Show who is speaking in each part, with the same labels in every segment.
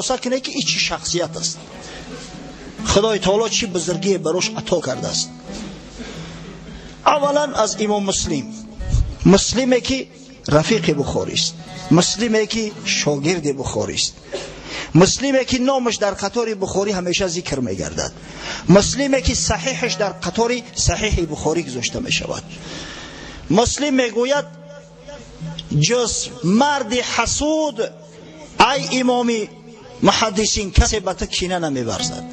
Speaker 1: خلاصه کنه که این چی شخصیت است، خدای تعالی چی بزرگی بروش عطا کرده است. اولا از امام مسلمی که رفیق بخاری است، مسلمی که شاگرد بخاری است، مسلمی که نامش در قطار بخاری همیشه ذکر میگردد، مسلمی که صحیحش در قطار صحیح بخاری گذاشته می شود. مسلم میگوید جز مرد حسود ای امام محدثین کسی به تو کینه نمیورزد.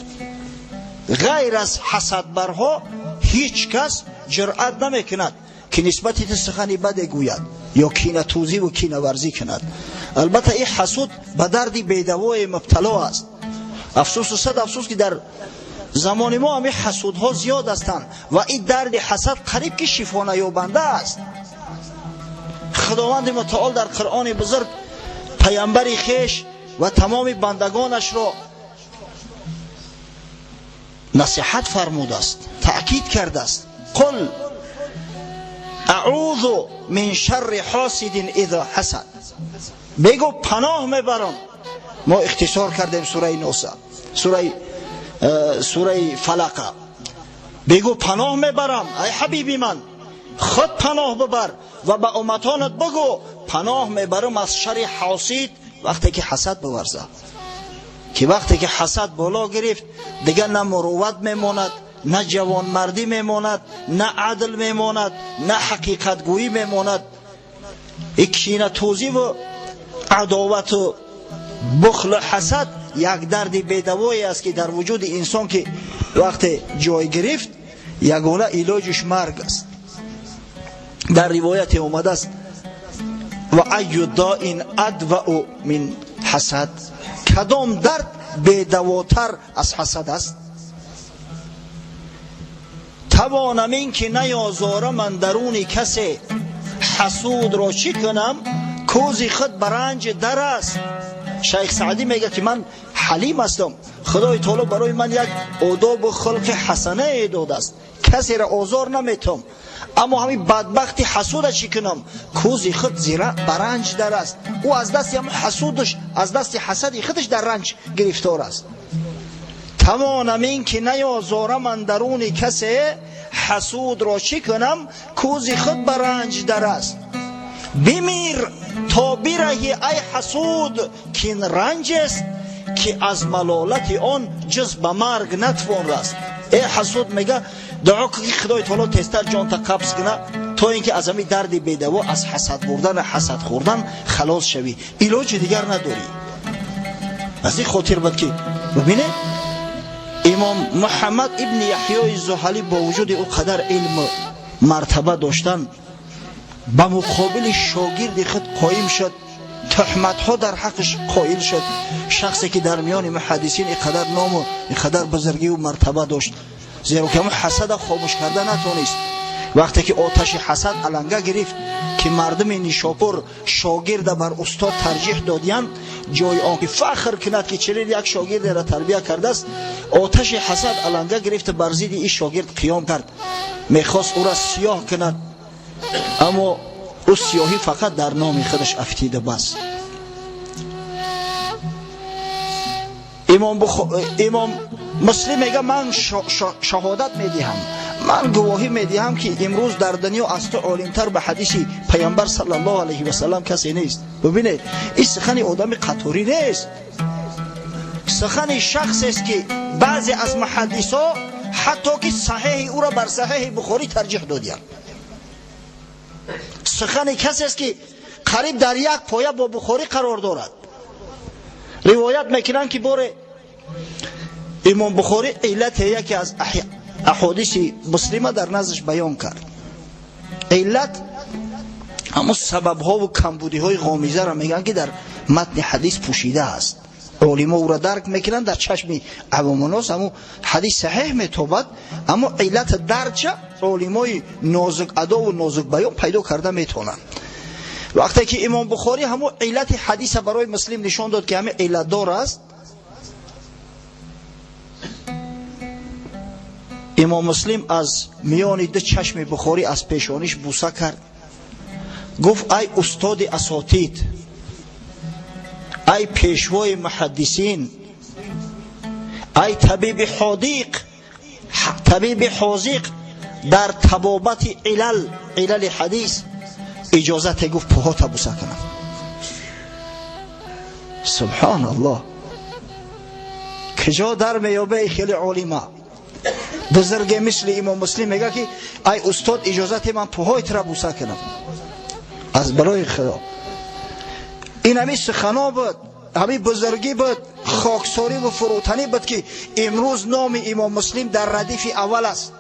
Speaker 1: غیر از حسدبرها هیچ کس جرأت نمیکند که نسبت تو سخنی بد گوید یا کینه توزی و کینه ورزی کند. البته این حسود به دردی بیدوای مبتلا است. افسوس و صد افسوس که در زمان ما همین حسودها زیاد هستند و این درد حسد قریب که شفا نیابنده است. خداوند متعال در قرآن بزرگ پیامبر خویش و تمام بندگانش را نصیحت فرموده است، تأکید کرده است. قل اعوذ من شر حاسد اذا حسد. بگو پناه میبرم. ما اختصار کردیم سوره نوسا، سوره فلق. بگو پناه میبرم ای حبیبی من، خود پناه ببر و به امتانت بگو پناه میبرم از شر حاسد وقتی که حسد بورزه. که وقتی که حسد بالا گرفت دیگه نه مروت میماند، نه جوان مردی میماند، نه عدل میماند، نه حقیقت گویی میماند. کینه توزی و عداوت و بخل و حسد یک درد بی‌دوایی است که در وجود انسان که وقتی جای گرفت یگانه علاجش مرگ است. در روایت اومده است و ای داء ادوأ من حسد. کدام درد بی‌دواتر از حسد است؟ توانم این که نیازارم من درون کسی، حسود را چی کنم کوزی خود برنج در است. شیخ سعدی میگه که من حلیم هستم، خدای تعالی برای من یک آداب و خلق حسنه داده است، کسی را آزار نمیتم، اما همین بدبختی حسود چی کنم کوزی خود زیرا برنج در است. او از دست هم حسودش، از دست حسدی خودش در رنج گرفتار است. توانم این که نیازارم من درون کسی، حسود را چی کنم کوزی خود برنج در است. بمیر تا برهی ای حسود که این رنج است که از ملالت آن جز به مرگ نتوان رست. ای حسود میگه دعا که خدای تعالی تستر جان تا قبض کنه تا اینکه از همین درد بی‌دوا از حسد بردن حسد خوردن خلاص شوی، علاج دیگر نداری. از این خاطر بود که ببینه امام محمد ابن یحیی زحلی با وجود او قدر علم مرتبه داشتن به مقابل شاگرد خود قایم شد، تهمت ها در حقش قائل شد. شخصی که در میان محدثین اینقدر نام و اینقدر بزرگی و مرتبه داشت، زیرا که حسد خاموش کرده نتونست. وقتی که آتش حسد علنگه گرفت که مردم نیشاپور شاگرد بر استاد ترجیح دادیان، جای آنکه فخر کند که چنین یک شاگرد را تربیت کرده است، آتش حسد علنگه گرفت بر ضد این شاگرد قیام کرد، میخواست او را سیاه کند، اما او سیاهی فقط در نام خودش افتیده بس. امام مسلم میگه من شهادت میدهم، من گواهی میدهم که امروز در دنیا از تو عالمتر به حدیث پیامبر صلی الله علیه و سلم کسی نیست. ببینید این سخن آدم قطوری نیست، سخن شخص است که بعضی از محدثا حتی که صحیح او را بر صحیح بخاری ترجیح دادند. سخن کسی است که قریب در یک پایه با بخاری قرار دارد. روایت میکنند که بار امام بخاری علت یکی از احادیث مسلمه در نزدش بیان کرد. علت اما سبب ها و کمبودی های غامیزه را میگن که در متن حدیث پوشیده است. علما او را درک میکنن، در چشم عوام الناس اما حدیث صحیح میتوبد، اما علت درچه علمای نازک ادا و نازک بیان پیدا کرده میتونن. وقتی که امام بخاری همون علت حدیث برای مسلم نشان داد که همه علت دار است، امام مسلم از میان دو چشم بخاری از پیشانیش بوسه کرد، گفت ای استاد اساتید، ای پیشوای محدثین، ای طبیب حاذق، طبیب حاذق در طبابت علل حدیث، اجازت گفت پاها تا بوسه کنم. سبحان الله، کجا در میابه خیلی عالمه بزرگ مثل امام مسلم میگه که ای استاد اجازت من پاهای تر بوسه کنم. از برای خدا این همی سخنا بود، همی بزرگی بود، خاکساری و فروتنی بود که امروز نام امام مسلم در ردیف اول است.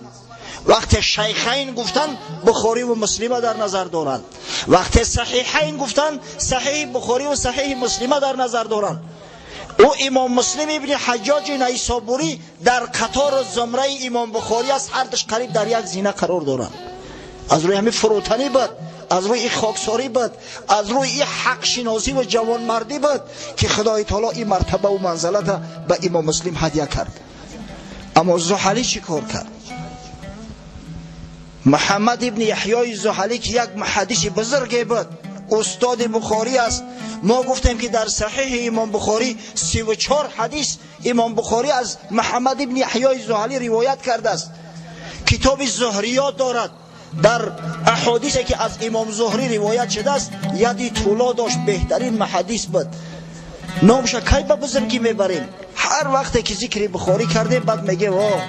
Speaker 1: وقت شیخین گفتن بخاری و مسلم در نظر دارند، وقت صحیحین گفتن صحیح بخاری و صحیح مسلم در نظر دارند. او امام مسلم ابن حجاج نیسابوری در قطار زمره امام بخاری است، هر دوش قریب در یک زینه قرار دارند. از روی همین فروتنی بود، از روی این خاکساری بود، از روی این حق شناسی و جوانمردی بود که خدای تعالی این مرتبه و منزلت به امام مسلم هدیه کرد. اما زحلی چی کار کرد؟ محمد ابن یحیی زحلی که یک محدث بزرگی بود، استاد بخاری است. ما گفتیم که در صحیح امام بخاری 34 حدیث امام بخاری از محمد ابن یحیی زحلی روایت کرده است. کتاب زهریات دارد، در احادیثی که از امام زهری روایت شده است یدی طولا داشت، بهترین محدث بود. نامش کی به بزرگی میبریم؟ هر وقت که ذکر بخاری کردیم بعد میگه واه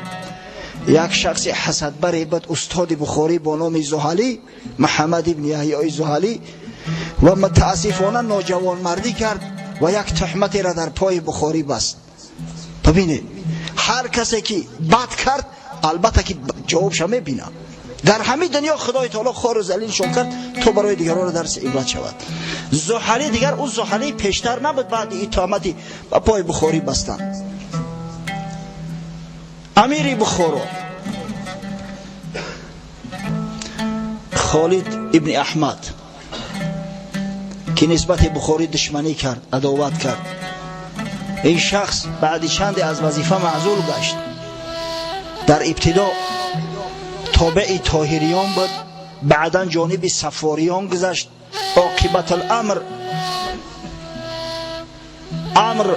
Speaker 1: یک شخص حسدبری بود، استاد بخاری با نام زحلی، محمد ابن یحیی زحلی، و متاسفانه نوجوان مردی کرد و یک تهمت را در پای بخاری بست. ببینید هر کسی که بد کرد البته که جوابش میبینه. در همین دنیا خدای تعالی خار و ذلیلشون کرد تو برای دیگران درس عبرت شود. زحلی دیگر اون زحلی پیشتر نبود، بعد این تهمتی به پای بخاری بستن. امیر بخارا خالد ابن احمد که نسبت بخاری دشمنی کرد، عداوت کرد، این شخص بعد چند از وظیفه معزول گشت. در ابتدا تابع طاهریان بود، بعدا جانب صفاریان گذشت. عاقبت الامر عمرو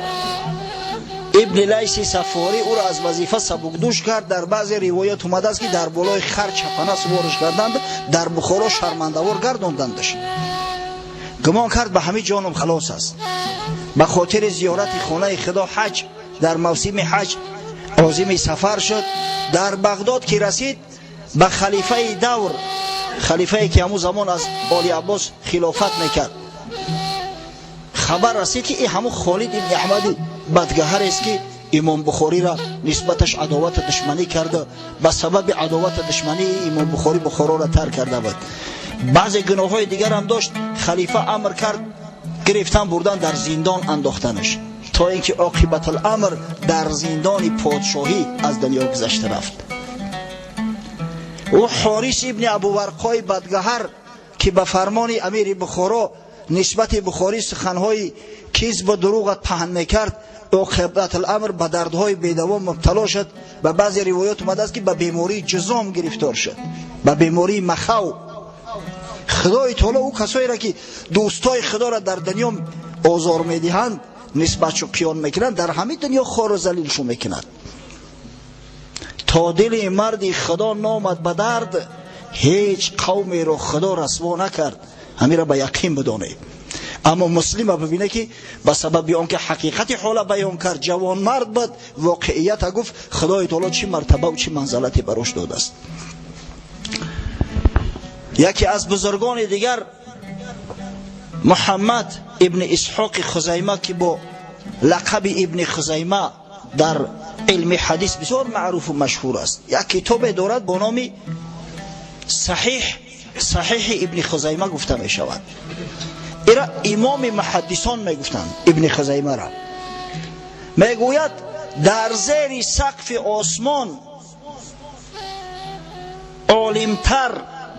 Speaker 1: ابن لیث صفاری او را از وظیفه سبکدوش کرد. در بعض روایات اومده است که در بالای خر چپنه سوارش کردند، در بخارا شرمنده‌وار گرداندندش. گمان کرد به همه جانم خلاص است. به خاطر زیارت خانه خدا حج در موسم حج عازم سفر شد. در بغداد که رسید به خلیفه دور، خلیفه که همون زمان از آل عباس خلافت میکرد، خبر رسید که این همون خالد ابن احمد بدگهر است که امام بخاری را نسبتش عداوت دشمنی کرده. به سبب عداوت دشمنی امام بخاری بخارا را ترک کرده بود. بعض گناه های دیگر هم داشت. خلیفه امر کرد گرفتن بردن در زندان انداختنش، تا اینکه عاقبت الامر در زندان پادشاهی از دنیا گذشته رفت. او حارث ابن ابوورقای بدگهر که به فرمان امیر بخارا نسبت بخاری سخنهای کذب و دروغ پهن میکرد، عاقبت الامر به دردهای بیدوام مبتلا شد. به بعض روایات اومده است که به بیماری جذام گرفتار شد، به بیماری مخو. خدای تعالی او کسایی را که دوستای خدا را در دنیا آزار میدهند نسبتشو قیان میکنند، در همین دنیا خار و ذلیلشو میکند. تا دل مرد خدا نامد به درد، هیچ قومی رو خدا رسوا نکرد. همین را به یقین بدانید. اما مسلم ببینه که به سبب آنکه حقیقت حال بیان کرد، جوان مرد بود، واقعیت گفت، خدای تعالی چی مرتبه و چی منزلتی براش داده است. یکی از بزرگان دیگر محمد ابن اسحاق خزیمه که با لقب ابن خزیمه در علم حدیث بسیار معروف و مشهور است، یک کتاب دارد با نام صحیح ابن خزیمه گفته می شود. ایرا امام محدثان می گفتند ابن خزیمه را. می گوید در زیر سقف آسمان عالمتر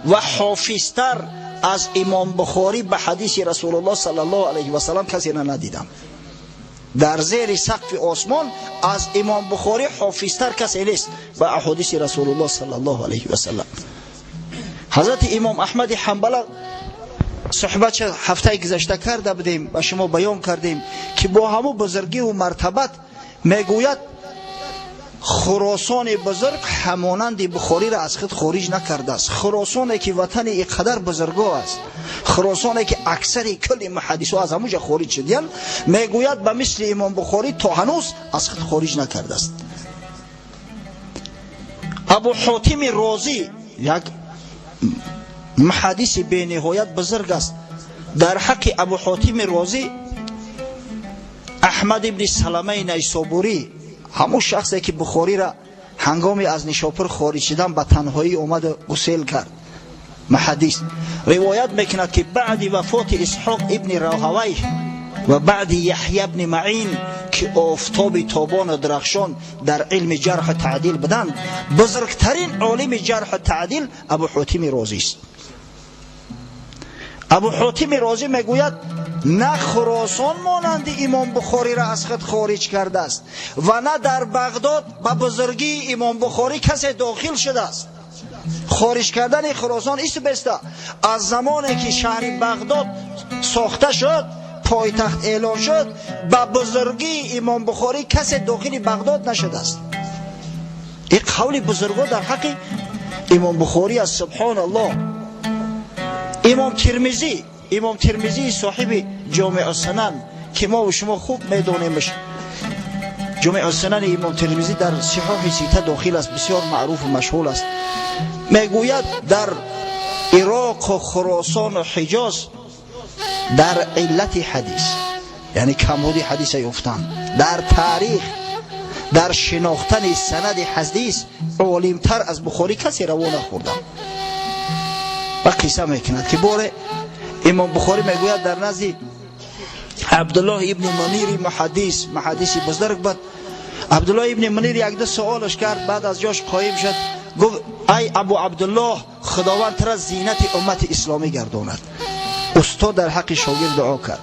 Speaker 1: و حافظتر از امام بخاری به حدیث رسول الله صلی الله علیه و سلم کسی را ندیدم. در زیر سقف آسمان از امام بخاری حافظتر کسی نیست به احادیث رسول الله صلی الله علیه و سلم. حضرت امام احمد حنبل صحبت هفته گذشته کرده بودیم و شما بیان کردیم که با همون بزرگی و مرتبت میگوید خراسان بزرگ همانند بخاری را از خود خارج نکرده است. خراسانی که وطن اینقدر بزرگا است، خراسانی که اکثر کل محدثا از همونجا خارج شدیان، میگوید به مثل امام بخاری تا هنوز از خود خارج نکرده است. ابو حاتم رازی یک محدث به نهایت بزرگ است. در حق ابو حاتم رازی احمد ابن سلمه نیسابوری، همون شخصی که بخاری را هنگامی از نیشاپور خارج شدن به تنهایی اومد غسل کرد، محدث روایت میکند که بعد وفات اسحاق ابن راهوی و بعد یحیی ابن معین که آفتاب تابان و درخشان در علم جرح و تعدیل بدند، بزرگترین عالم جرح و تعدیل ابو حاتم رازی است. ابو حاتم رازی میگوید نه خراسان مانند امام بخاری را از خود خارج کرده است و نه در بغداد به بزرگی امام بخاری کسی داخل شده است. خارج کردن خراسان است بسته از زمانی که شهر بغداد ساخته شد، پایتخت اعلان شد، به بزرگی امام بخاری کسی داخل بغداد نشده است. این قول بزرگا در حق امام بخاری است. سبحان الله. امام ترمذی صاحب جامع السنن که ما و شما خوب میدونیمش، جامع السنن امام ترمذی در صحاح سیته داخل است، بسیار معروف و مشهور است. میگوید در عراق و خراسان و حجاز در علت حدیث، یعنی کمبود حدیث یافتند، در تاریخ، در شناختن سند حدیث عالمتر از بخاری کسی روا نخوردند. و قصه میکند که باره امام بخاری میگوید در نزد عبدالله ابن منیر محدث بزرگ بود. عبدالله ابن منیر یک دو سوالش کرد، بعد از جاش قایم شد، گفت ای ابو عبدالله، خداوند تر زینت امت اسلامی گرداند. استاد در حق شاگرد دعا کرد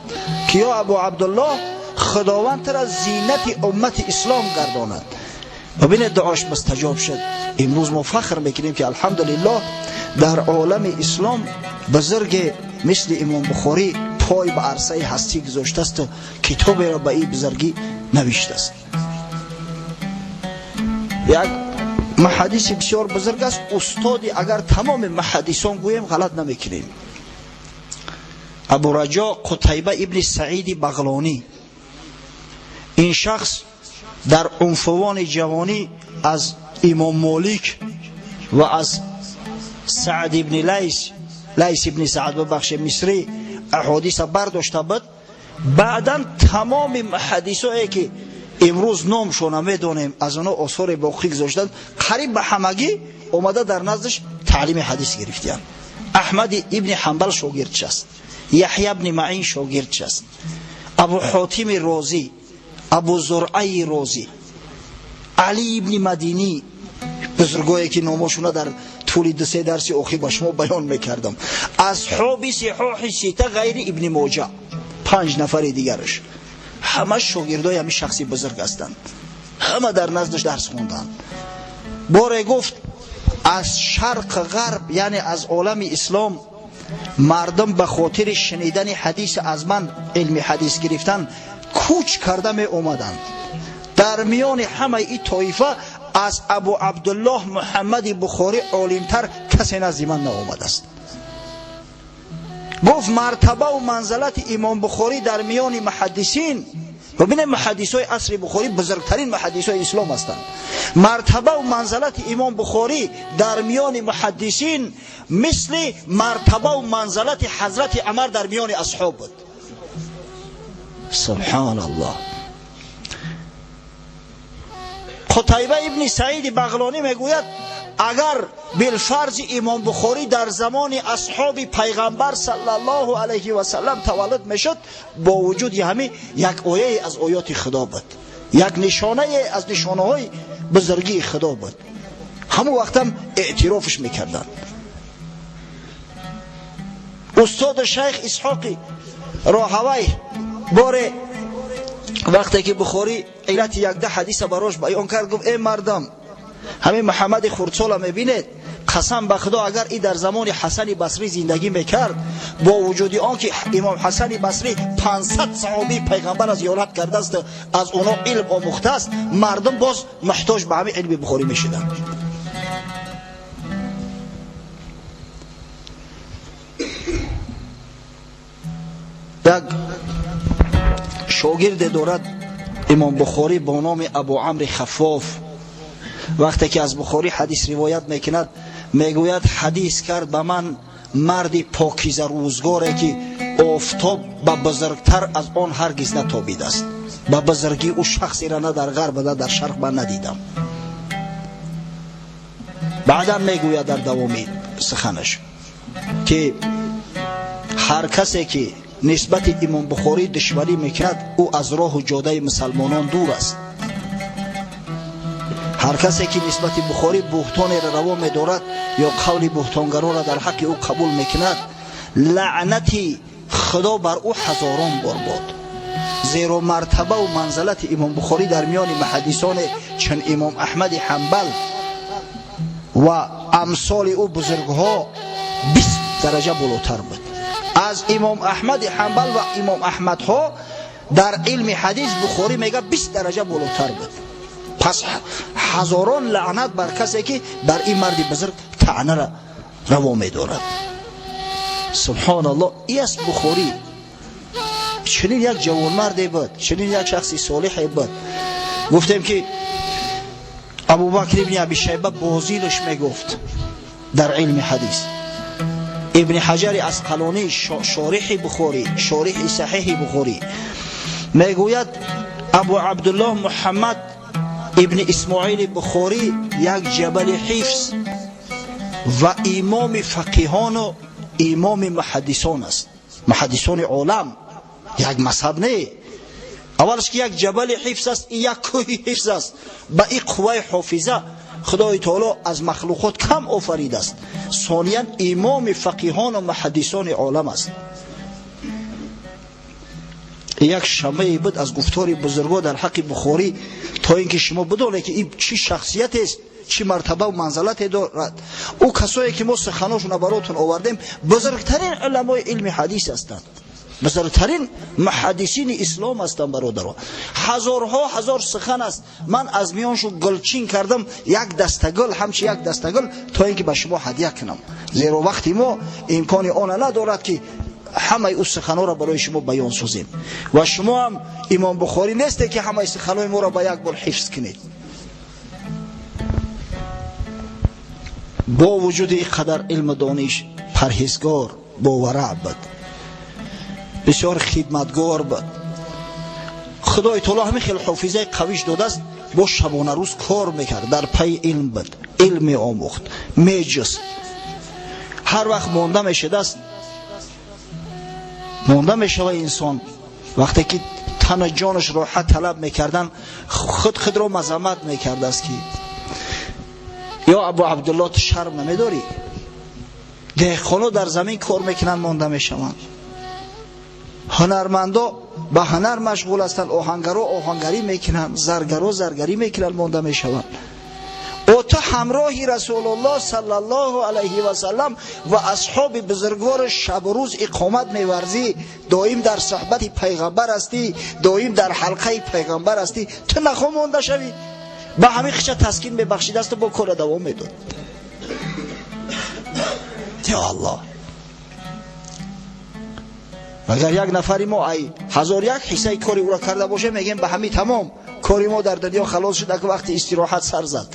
Speaker 1: که یا ابو عبدالله، خداوند تر زینت امت اسلام گرداند. و بین دعاش مستجاب شد. امروز ما فخر میکنیم که الحمدلله در عالم اسلام بزرگ مثل امام بخاری پای به عرصه هستی گذاشته است و کتابی را به این بزرگی نوشته است. یک محدث بسیار بزرگ است، استادی اگر تمام محدثان گویم غلط نمیکنیم. ابو رجا قتیبه ابن سعید بغلانی، این شخص در عنفوان جوانی از امام مالک و از سعد ابن لیث ابن سعد ببخش مصری احادیث برداشته بود. بعدا تمام محدثایی که امروز نامشون میدونیم از اونها آثار باقی گذاشتن، قریب به همگی اومده در نزدش تعلیم حدیث گرفتن. احمد ابن حنبل شاگردش است، یحیی ابن معین شاگردش است، ابو حاتم رازی، ابو زرعه رازی، علی ابن مدینی، بزرگایی که نامشون در طول دو سه درس اخیر با شما بیان میکردم. اصحاب صحاح سیته غیر ابن ماجه 5 نفر دیگرش همه شاگردای همین شخصی بزرگ هستند، همه در نزدش درس خوندن. باره گفت از شرق غرب، یعنی از عالم اسلام، مردم به خاطر شنیدن حدیث از من، علم حدیث گرفتن، کوچ کرده می اومدند. در میان همه این طایفه از ابو عبدالله محمد بخاری عالمتر کسی نزد من نآمده است. گفت مرتبه و منزلت امام بخاری در میان محدثین، و بین محدثای عصر بخاری بزرگترین محدثای اسلام هستند، مرتبه و منزلت امام بخاری در میان محدثین مثل مرتبه و منزلت حضرت عمر در میان اصحاب بود. سبحان الله. قتیبه ابن سعید بغلانی میگوید اگر بالفرض امام بخاری در زمان اصحاب پیغمبر صلی الله علیه و سلم تولد میشد، با وجود همین یک آیه از آیات خدا بود، یک نشانه از نشانه های بزرگی خدا بود، همون وقت هم اعترافش میکردن. استاد شیخ اسحاق راهوی باره وقتی که بخاری علت یک ده حدیث براش بیان کرد، گفت ای مردم، همین محمد خردسال میبینید، قسم به خدا اگر این در زمان حسن بصری زندگی میکرد، با وجود آن که امام حسن بصری 500 صحابی پیغمبر از زیارت کرده است، از اونا علم آموخته است، مردم باز محتاج به همین علم بخاری میشدن. یک شاگرد دارد امام بخاری با نام ابو عمرو خفاف. وقتی که از بخاری حدیث روایت میکند میگوید حدیث کرد به من مرد پاکیزه روزگاره که آفتاب به بزرگتر از آن هرگز نتابیده است. به بزرگی او شخصی را نه در غرب نه در شرق من ندیدم. بعدا میگوید در دوامی سخنش که هر کسی که نسبت امام بخاری دشمنی میکند او از راه و جاده مسلمانان دور است. هر کسی که نسبت بخاری بهتان را روا می‌دارد یا قول بهتانگران را در حق او قبول میکند، لعنتی خدا بر او هزاران بار باد. زیرا مرتبه و منزلت امام بخاری در میان محدثان چون امام احمد حنبل و امثال او بزرگها 20 درجه بالاتر بود. از امام احمد حنبل و امام احمد ها در علم حدیث بخاری میگه 20 درجه بالاتر بود. پس هزاران لعنت بر کسی که بر این مرد بزرگ طعنه را روا می‌دارد. سبحان الله. این است بخاری. چنین یک جوانمردی بود، چنین یک شخصی صالحی بود. گفتیم که ابوبکر ابن ابی شیبه بازیلش میگفت در علم حدیث. ابن حجر عسقلانی شارح بخاری، شارح صحیح بخاری میگوید ابو عبدالله محمد ابن اسماعیل بخاری یک جبل حفظ و امام فقیهان و امام محدثان است. محدثان عالم، یک مذهب نه. اولش که یک جبل حفظ است، یک کوه حفظ است. با این قوه حافظه خدای تعالی از مخلوقات کم آفریده است. ثانیاً امام فقیهان و محدثان عالم است. یک شمعی بود از گفتار بزرگا در حق بخاری تا اینکه شما بدونید که این چی شخصیت است، چی مرتبه و منزلت دارد. او کسایی که ما سخناشون براتون آوردیم بزرگترین علمای علم حدیث هستند، بزرگترین محدثین اسلام هستند برادران. هزارها هزار سخن است، من از میانشو گلچین کردم یک دستگل، همچی یک دستگل تا اینکه به شما هدیه کنم. زیرا وقتی ما امکان آن ندارد که همه او سخنها را برای شما بیان سازیم و شما هم امام بخاری نیسته که همه سخنهای ما را با یک بار حفظ کنید. با وجود اینقدر علم دانش پرهیزگار با ورع بود، بسیار خدمتگار بود. خدای تعالی همین خیلی حافظه قویش داده است، با شبانه روز کار میکرد، در پی علم بود، علم آموخت، میجست. هر وقت مانده میشده است، مانده میشوه انسان وقتی که تن جانش راحت طلب میکردن خود را مذمت میکرد است که یا ابو عبدالله تو شرم نمیداری؟ دهقانا در زمین کار میکنن مانده میشوند، هنرمندا به هنر مشغول هستند، آهنگرا آهنگری میکنن، زرگرا زرگری میکنن مانده میشوند. و تو همراهی رسول الله صلی الله علیه و سلم و اصحاب بزرگوار شب و روز اقامت میورزی، دائم در صحبت پیغمبر هستی، دائم در حلقه پیغمبر هستی، تو نخواه مانده شوی؟ به همین خیشه تسکین ببخشیده است و با کار دوام میداد. یا الله، اگر یک نفری ما ای هزار یک حصه کاری او را کرده باشه میگیم به همین تمام کاری ما در دنیا خلاص شده که وقتی استراحت سر زد.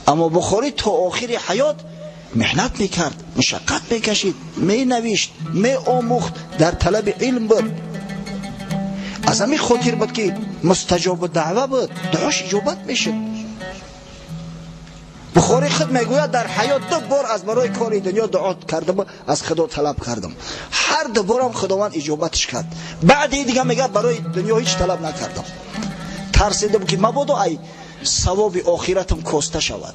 Speaker 1: اما بخاری تا آخر حیات محنت میکرد، مشقت میکشید، می نوشت، می آموخت، در طلب علم بود. از همین خاطر بود که مستجاب دعوه بود، دعاش اجابت میشد. بخاری خود میگوید در حیات 2 بار از برای کار دنیا دعا کردم، از خدا طلب کردم، هر 2 بارم خداوند اجابتش کرد. بعد دیگه میگه برای دنیا هیچ طلب نکردم، ترسیدم که مبادا ای ثواب آخرتم کاسته شود.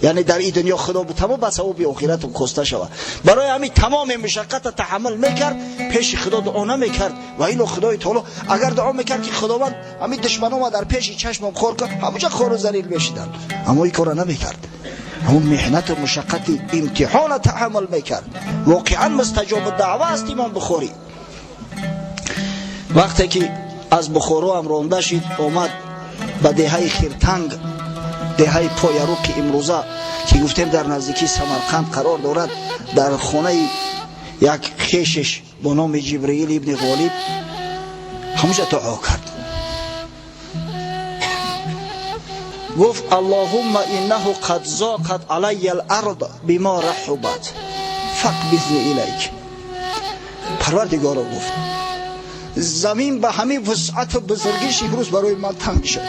Speaker 1: یعنی در این دنیا خدا بتمام به ثواب آخرت و کسته شود. برای همین تمام مشقت تحمل میکرد، پیش خدا دعا نمیکرد. و اینو خدای تعالی اگر دعا میکرد که خداوند همین دشمنام در پیش چشمم خور کن، همونجا خور و ذلیل میشدن، اما این کارو نمیکرد. همون محنت و مشقت امتحان تحمل میکرد. واقعا مستجاب دعوه است امام بخاری. وقتی که از بخارا هم رانده شد اومد به دهه خیرتنگ، دهه پایرو که امروزه که گفتیم در نزدیکی سمرقند قرار دارد، در خانه یک خیشش با نام جبرئیل ابن غالب همونجا دعا کرد. گفت اللهم انه قد ضاقت علی الارض بما رحبت فاقبضنی الیک. پروردگارا گفت زمین به همین وسعت و بزرگیش امروز برای من تنگ شد،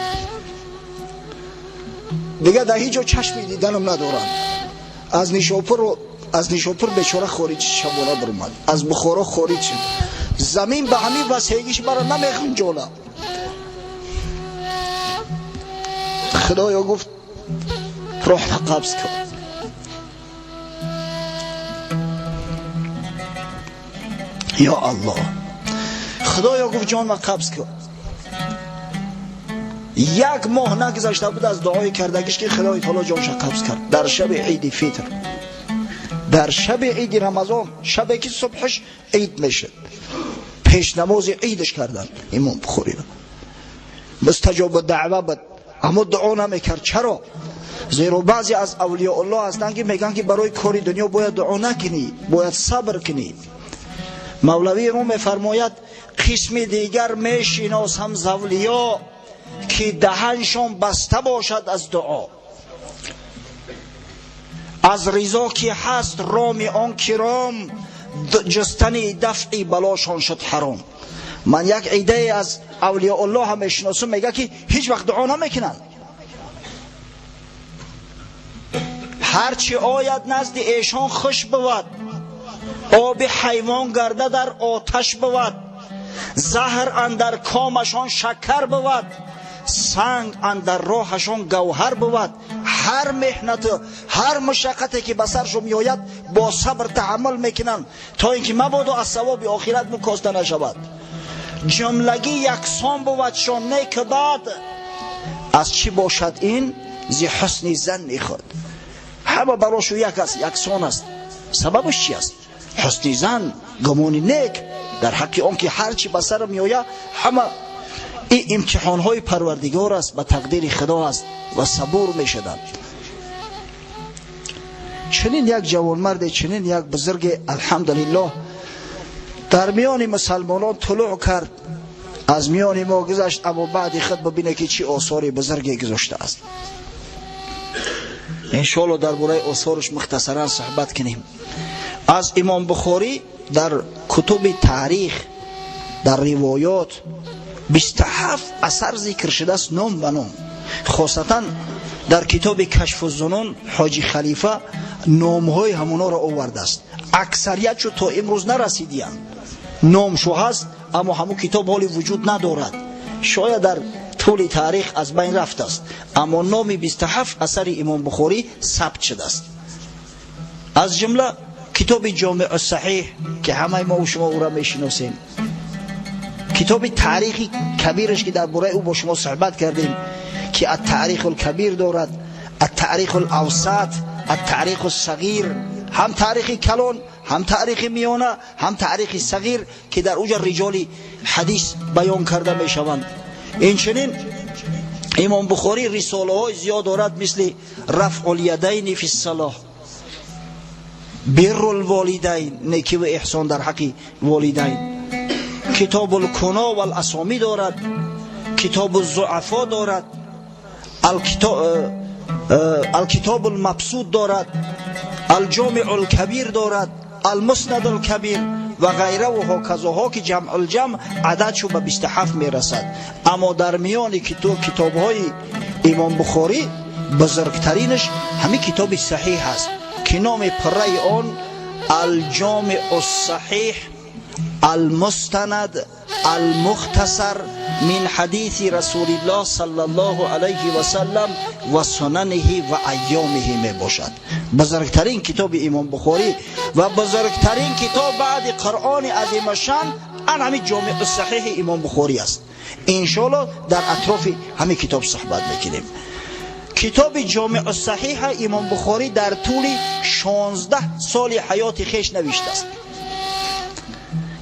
Speaker 1: دیگه در هیچ جا چشم دیدنم ندارم. از نیشاپور بیچاره خارج شبانه برآمد، از بخارا خارج شد، زمین به همین وسعتیش برای نمیخونجونه. خدایا گفت روح قبض کن. یا الله، خدایا گفت جان ما قبض کن. یک ماه نگذشته بود از دعای کردگیش که خدای تعالی جانش قبض کرد. در شب عید فطر، در شب عید رمضان، شبی که صبحش عید میشد، پیش نماز عیدش کردن امام بخاری را. مستجاب دعوه بود اما دعا نمیکرد. چرا؟ زیرا بعضی از اولیاء الله هستند که میگن که برای کاری دنیا باید دعا نکنی، باید صبر کنی. مولوی روم میفرماید قسم دیگر میشناسم ز اولیا که دهنشان بسته باشد از دعا، از رضا که هست رام آن کرام، جستن دفع بلاشان شد حرام. من یک عده از اولیاء الله هم میشناسم میگه که هیچ وقت دعا نمیکنن، هرچی آید نزد ایشان خوش بود، آب حیوان گرده در آتش بود، زهر اندر کامشان شکر بود، سنگ اندر راهشان گوهر بود. هر محنت هر مشقتی که بسرشون میآید با صبر تحمل میکنن تا اینکه مبادا از ثواب آخرت مکاسته نشود. جملگی یکسان بود شان نیک بد، از چی باشد این زی حسن زن خود. همه براشو یکسان است. سببش چی است؟ حسن زن، گمان نیک در حق آن که هر چی بسر میآید همه این امتحان های پروردگار است، به تقدیر خدا است و صبور می شدند. چنین یک جوانمرد، چنین یک بزرگ الحمدلله در میان مسلمانان طلوع کرد، از میان ما گذشت، اما بعد خود ببینه که چی آثار بزرگی گذاشته است. انشاءالله درباره آثارش مختصرا صحبت کنیم. از امام بخاری در کتب تاریخ، در روایات 27 اثر ذکر شده است، نام به نام. خاصتا در کتاب کشف الظنون حاجی خلیفه نامهای همونا را آورده است. اکثریت شو تا امروز نرسیدیند، نام شو هست اما همون کتاب حالی وجود ندارد، شاید در طول تاریخ از بین رفته است، اما نام 27 اثر امام بخاری ثبت شده است. از جمله کتاب جامع الصحیح که همه ما و شما او را میشناسیم، کتاب تاریخی کبیرش که درباره او با شما صحبت کردیم که التاریخ الکبیر دارد، التاریخ الاوسط، التاریخ الصغیر، هم تاریخ کلان، هم تاریخ میانه، هم تاریخ صغیر که در اوجا رجال حدیث بیان کرده می شوند. این چنین امام بخاری رساله های زیاد دارد، مثل رفع الیدین فی الصلاه، بر الوالدین، نیکی و احسان در حق والدین، کتاب الکنا و الاسامی دارد، کتاب الضعفا دارد، الکتاب المبسوط دارد، الجامع الکبیر دارد، المسند الکبیر و غیره و هاکذاها که جمع الجمع عددشو به 27 میرسد. اما در میان کتاب های امام بخاری بزرگترینش همین کتاب صحیح هست که نام پره آن الجامع الصحیح المستند المختصر من حدیث رسول الله صلی الله علیه و سلم و سننه و ایامه می باشد. بزرگترین کتاب امام بخاری و بزرگترین کتاب بعد قرآن عظیم شان همین جامع الصحیح امام بخاری است. انشاءالله در اطراف همین کتاب صحبت میکنیم. کتاب جامع الصحیح امام بخاری در طول 16 سال حیات خیش نوشته است.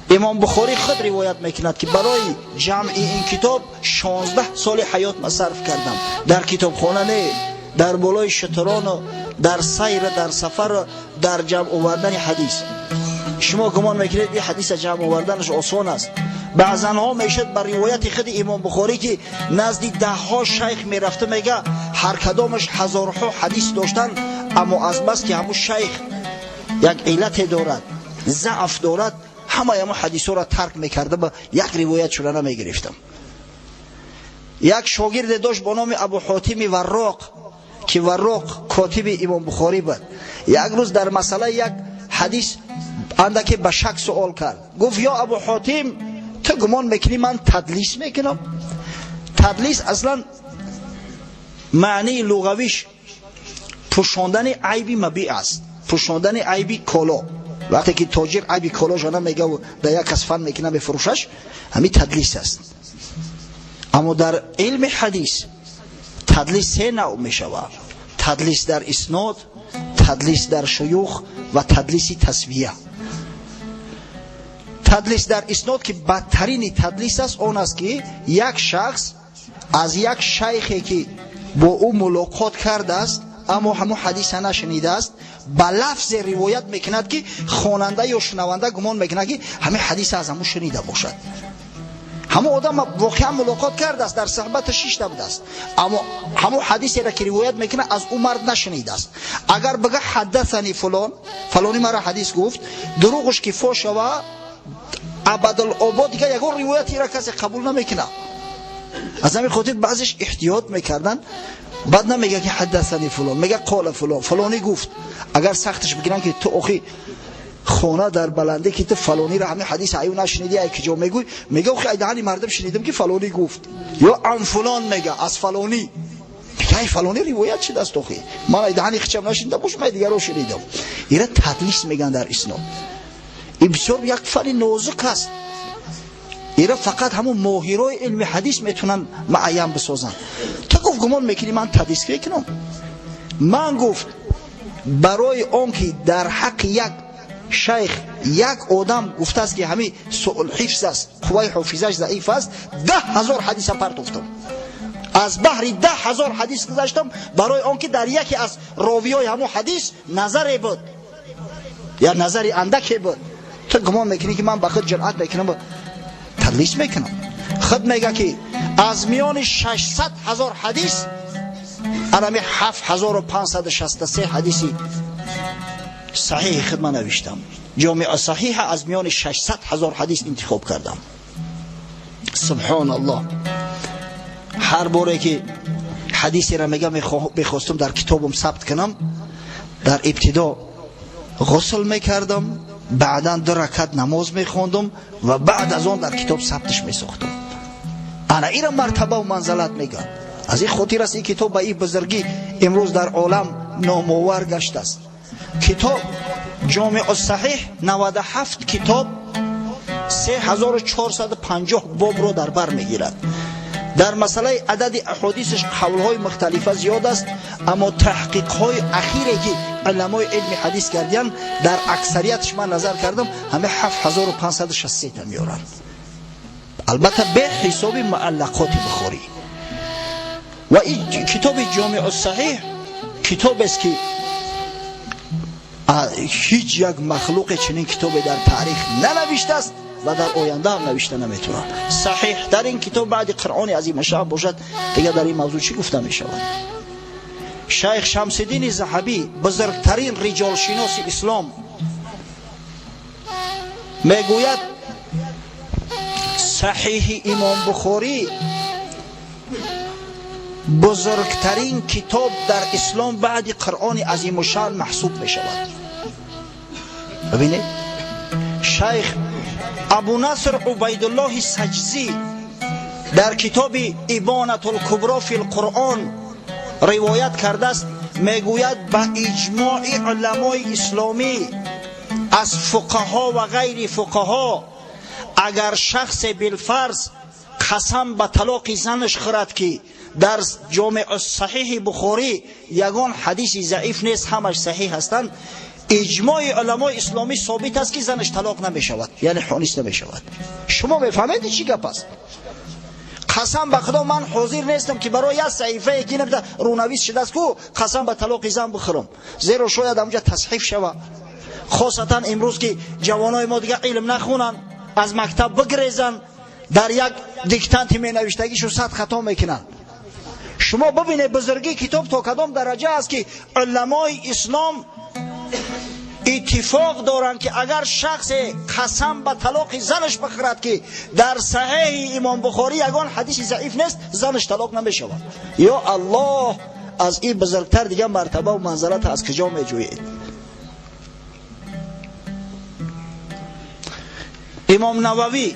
Speaker 1: امام بخاری خود روایت میکند که برای جمع این کتاب 16 سال حیات مصرف کردم. در کتابخانه نه، در بالای شتران، در سیر، در سفر، در جمع آوردن حدیث. شما گمان میکنید این حدیث جمع آوردنش آسان است؟ بعضن ها میشد بر روایت خود امام بخاری که نزدی 10 ها شیخ میرفته، میگه هر کدامش هزارها حدیث داشتن، اما از بس که همون شیخ یک علت دارد، ضعف دارد، همه حدیث را ترک میکرده، با یک روایت شده نمیگرفتم. یک شاگرد داشت با نام ابو حاتم وراق که وراق کاتب امام بخاری بود. یک روز در مسئله یک حدیث اندکی به شک سوال کرد. گفت یا ابو حاتم، تو گمان میکنی من تدلیس میکنم؟ تدلیس اصلا معنی لغویش پوشاندن عیبی مبیع است، پوشاندن عیبی کالا. وقتی که تاجر عیبی کالا جانا میگه و در یک کس فن میکنه بفروشش، همین تدلیس است. اما در علم حدیث تدلیس 3 نوع میشود: تدلیس در اسناد، تدلیس در شیوخ و تدلیس تسویه. تدلیس در اسناد که بدترین تدلیس است، آن است که یک شخص از یک شیخی که با او ملاقات کرده است اما همون حدیث نشنیده است، به لفظ روایت میکند که خواننده یا شنونده گمان میکنه که همه حدیث از همون شنیده باشد. همون آدم واقعا ملاقات کرده است، در صحبت 6 بوده است، اما همون حدیثی را که روایت میکنه از اون مرد نشنیده است. اگر بگه حدثنی فلان، فلانی مرا حدیث گفت، دروغش که فاش و ابدالآباد دیگه یگان روایتی را کسی قبول نمیکنه. از همین خاطر بعضیش احتیاط میکردن، بعد نمیگه که حدثنی فلان، میگه قال فلان، فلانی گفت. اگر سختش بگیرن که تو اخی خونه در بلنده که تو فلانی را همین حدیث ایو نشنیدی، ای کجا میگوی، میگه اخی ایدهانی مردم شنیدم که فلانی گفت، یا عن فلان میگه از فلانی، میگه ای فلانی روایت شده است اخی، من ایدهانی خچم نشنیدم باش، من دیگر رو شنیدم. اینا تدلیس میگن در اسناد. این بسیار یک فن نازک است. اینا فقط همون ماهرای علم حدیث میتونن معین بسازن. تو گفت گمان میکنی من تدلیس میکنم؟ من گفت برای آنکه در حق یک شیخ یک آدم گفته است که همین سوء حفظ است، قوای حافظش ضعیف است، 10,000 حدیث پرتوفتم، از بحر 10,000 حدیث گذاشتم برای آنکه در یکی از راویای همون حدیث نظری بود یا نظری اندکی بود. تو گمان میکنی که من بخود جرأت میکنم تدلیس میکنم؟ خود میگه که از میان 600,000 حدیث انا 7,563 حدیثی صحیح خود من نوشتم. جامع صحیح از میان 600,000 حدیث انتخاب کردم. سبحان الله. هر باره که حدیثی را میگم میخواستم در کتابم ثبت کنم، در ابتدا غسل میکردم، بعدا 2 رکعت نماز میخواندم و بعد از آن در کتاب ثبتش میساختم. انا این مرتبه و منزلت میگم. از این خاطر است این کتاب به این بزرگی امروز در عالم نامآور گشته است. کتاب جامع الصحیح 97 کتاب 3450 باب رو در بر میگیرد. در مسئله عدد احادیثش قولهای مختلفه زیاد است، اما تحقیقهای اخیری که علمای علم حدیث کردن در اکثریتش من نظر کردم همه 7563 تا میارن، البته به حساب معلقات بخاری. و این کتاب جامع الصحیح کتاب است که هیچ یک مخلوق چنین کتابی در تاریخ ننوشته است و در آینده هم نوشته نمیتونه. صحیح در این کتاب بعد قرآن عظیم شان باشد دیگه در این موضوع چی گفته میشود؟ شیخ شمس الدین ذهبی بزرگترین رجال شناس اسلام میگوید صحیح امام بخاری بزرگترین کتاب در اسلام بعد قرآن عظیم شان محسوب می شود. ببینید شیخ ابو نصر عبیدالله سجزی در کتاب ابانة الکبری فی القرآن روایت کرده است، میگوید به اجماع علمای اسلامی از فقها و غیر فقها، اگر شخص بالفرض قسم به طلاق زنش خورد که در جامع صحیح بخاری یگان حدیث ضعیف نیست، همش صحیح هستند، اجماع علمای اسلامی ثابت است که زنش طلاق نمی شود، یعنی حانیست نمی شود. شما میفهمید چی گپ است؟ قسم به خدا من حاضر نیستم که برای یک صحیفه یکی نبوده رونویس شده است که قسم به طلاق زن بخورم، زیرا شاید اونجا تصحیف شود. خاصتا امروز که جوانای ما دیگه علم نخونن، از مکتب بگریزن، در یک دیکتانت می نوشتگیشو 100 خطا میکنن. شما ببینید بزرگی کتاب تا کدام درجه است که علمای اسلام اتفاق دارن که اگر شخص قسم به طلاق زنش بخورد که در صحیح امام بخاری یگان حدیث ضعیف نیست، زنش طلاق نمی شود. یا الله، از این بزرگتر دیگه مرتبه و منزلت از کجا می جویید؟ امام نووی